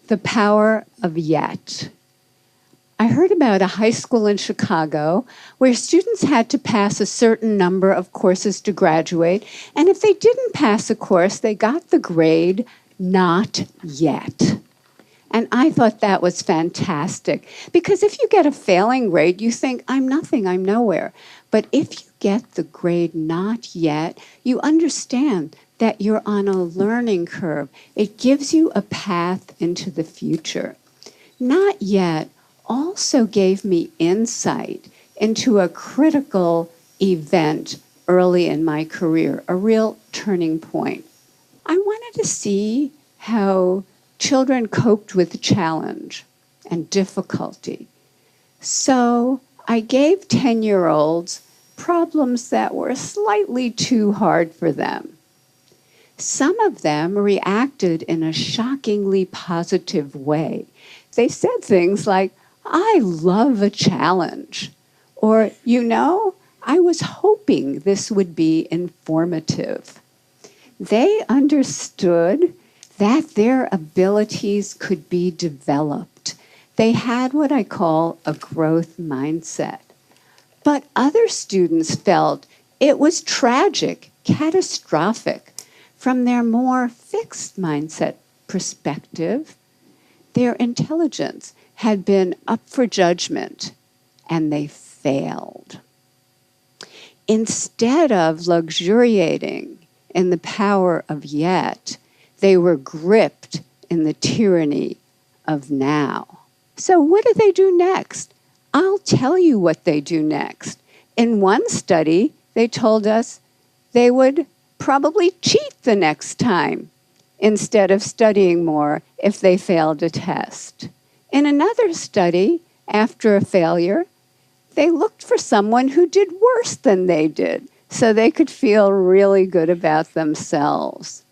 The power of yet. I heard about a high school in Chicago where students had to pass a certain number of courses to graduate, and if they didn't pass a course, they got the grade not yet. And I thought that was fantastic, because if you get a failing grade, you think, I'm nothing, I'm nowhere. But if you get the grade not yet, you understand that you're on a learning curve. It gives you a path into the future. Not yet also gave me insight into a critical event early in my career, a real turning point. I wanted to see how children coped with challenge and difficulty. So I gave 10-year-olds problems that were slightly too hard for them. Some of them reacted in a shockingly positive way. They said things like, I love a challenge, or, I was hoping this would be informative. They understood that their abilities could be developed. They had what I call a growth mindset. But other students felt it was tragic, catastrophic. From their more fixed mindset perspective, their intelligence had been up for judgment, and they failed. Instead of luxuriating in the power of yet, they were gripped in the tyranny of now. So what do they do next? I'll tell you what they do next. In one study, they told us they would probably cheat the next time instead of studying more if they failed a test. In another study, after a failure, they looked for someone who did worse than they did so they could feel really good about themselves.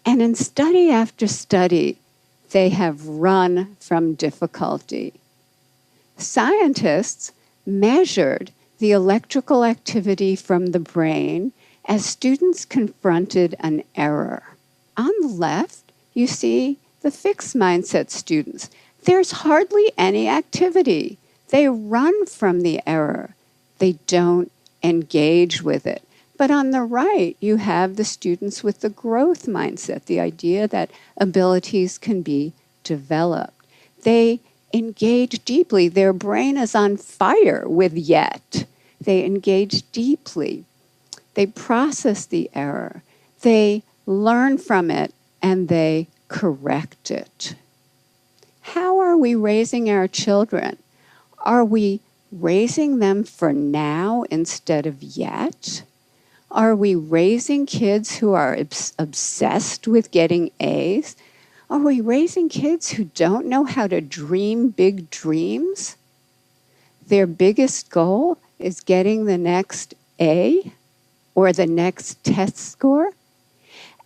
And in study after study, they have run from difficulty. Scientists measured the electrical activity from the brain as students confronted an error. On the left, you see the fixed mindset students. There's hardly any activity. They run from the error. They don't engage with it. But on the right, you have the students with the growth mindset, the idea that abilities can be developed. They engage deeply. Their brain is on fire with yet. They engage deeply. They process the error. They learn from it, and they correct it. How are we raising our children? Are we raising them for now instead of yet? Are we raising kids who are obsessed with getting A's? Are we raising kids who don't know how to dream big dreams? Their biggest goal is getting the next A or the next test score?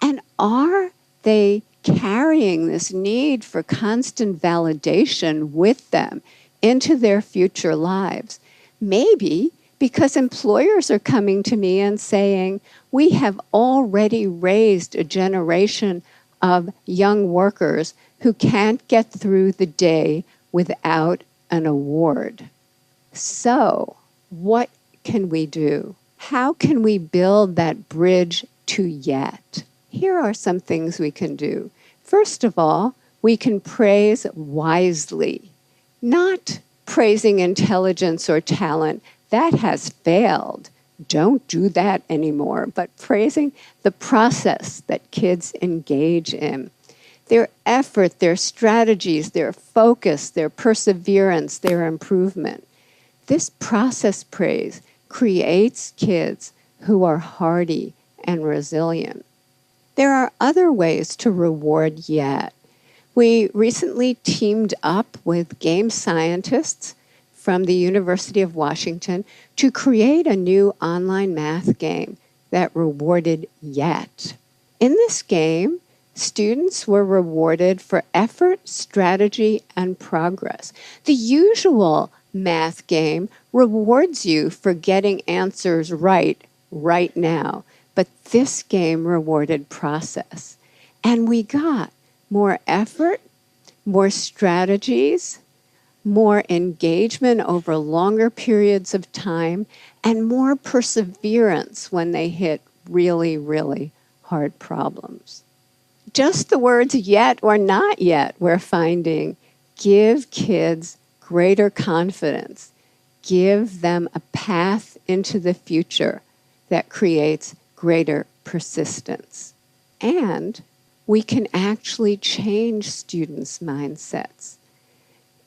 And are they carrying this need for constant validation with them into their future lives? Maybe because employers are coming to me and saying, we have already raised a generation of young workers who can't get through the day without an award. So, what can we do? How can we build that bridge to yet? Here are some things we can do. First of all, we can praise wisely, not praising intelligence or talent. That has failed. Don't do that anymore, but praising the process that kids engage in. Their effort, their strategies, their focus, their perseverance, their improvement. This process praise creates kids who are hardy and resilient. There are other ways to reward yet. We recently teamed up with game scientists from the University of Washington to create a new online math game that rewarded yet. In this game, students were rewarded for effort, strategy, and progress. The usual math game rewards you for getting answers right now. But this game rewarded process. And we got more effort, more strategies, more engagement over longer periods of time, and more perseverance when they hit really, really hard problems. Just the words yet or not yet, we're finding, give kids greater confidence, give them a path into the future that creates greater persistence. And we can actually change students' mindsets.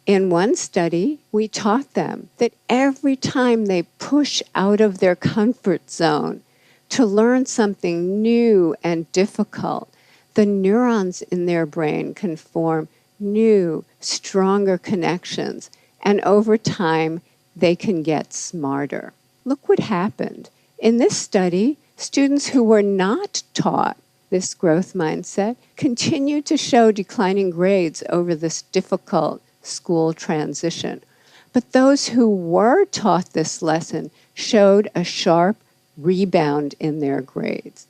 In one study, we taught them that every time they push out of their comfort zone to learn something new and difficult, the neurons in their brain can form new, stronger connections, and over time, they can get smarter. Look what happened. In this study, students who were not taught this growth mindset continued to show declining grades over this difficult school transition. But those who were taught this lesson showed a sharp rebound in their grades.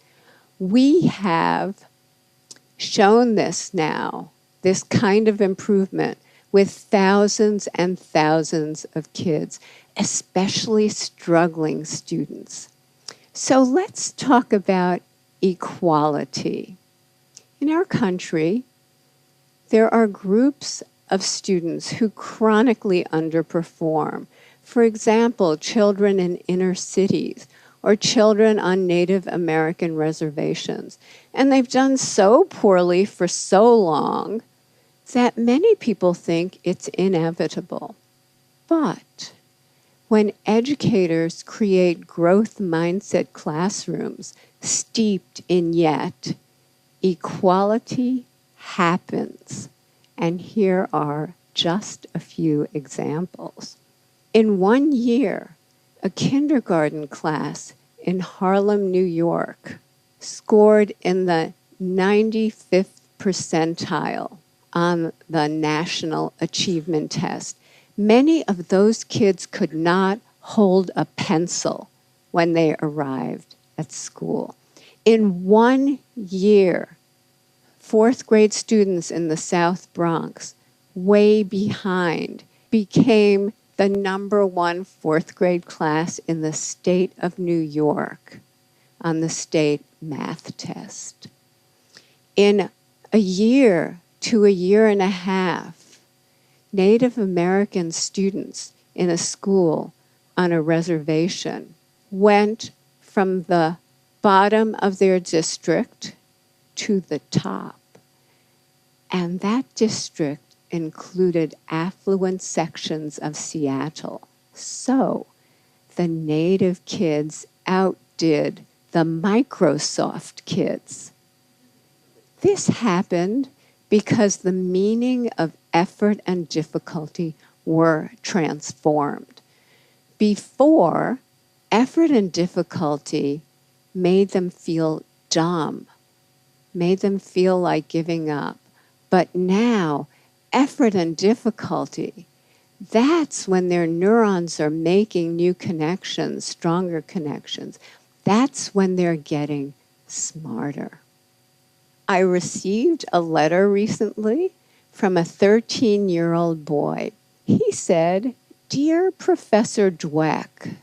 We have shown this now, this kind of improvement, with thousands and thousands of kids, especially struggling students. So let's talk about equality. In our country, there are groups of students who chronically underperform. For example, children in inner cities or children on Native American reservations. And they've done so poorly for so long that many people think it's inevitable. But when educators create growth mindset classrooms steeped in yet, equality happens. And here are just a few examples. In 1 year, a kindergarten class in Harlem, New York, scored in the 95th percentile on the National Achievement Test. Many of those kids could not hold a pencil when they arrived at school. In 1 year, fourth grade students in the South Bronx, way behind, became the #1 fourth grade class in the state of New York on the state math test. In a year to a year and a half, Native American students in a school on a reservation went from the bottom of their district to the top. And that district included affluent sections of Seattle. So the Native kids outdid the Microsoft kids. This happened because the meaning of effort and difficulty were transformed. Before, effort and difficulty made them feel dumb, made them feel like giving up. But now, effort and difficulty, that's when their neurons are making new connections, stronger connections. That's when they're getting smarter. I received a letter recently from a 13-year-old boy. He said, "Dear Professor Dweck,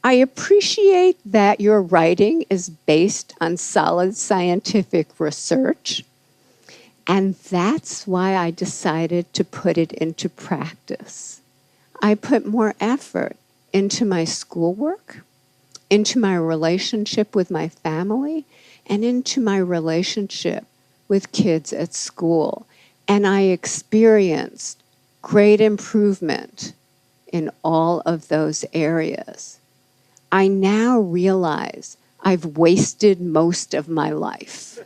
I appreciate that your writing is based on solid scientific research, and that's why I decided to put it into practice. I put more effort into my schoolwork, into my relationship with my family, and into my relationship with kids at school. And I experienced great improvement in all of those areas. I now realize I've wasted most of my life."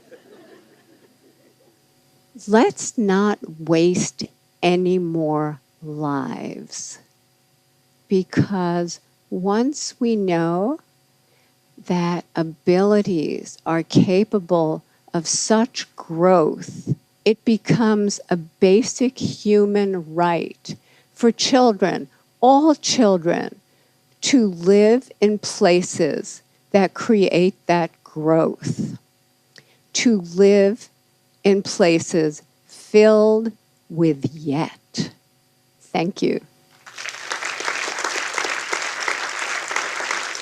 Let's not waste any more lives, because once we know that abilities are capable of such growth, it becomes a basic human right for children, all children, to live in places that create that growth, to live in places filled with yet. Thank you.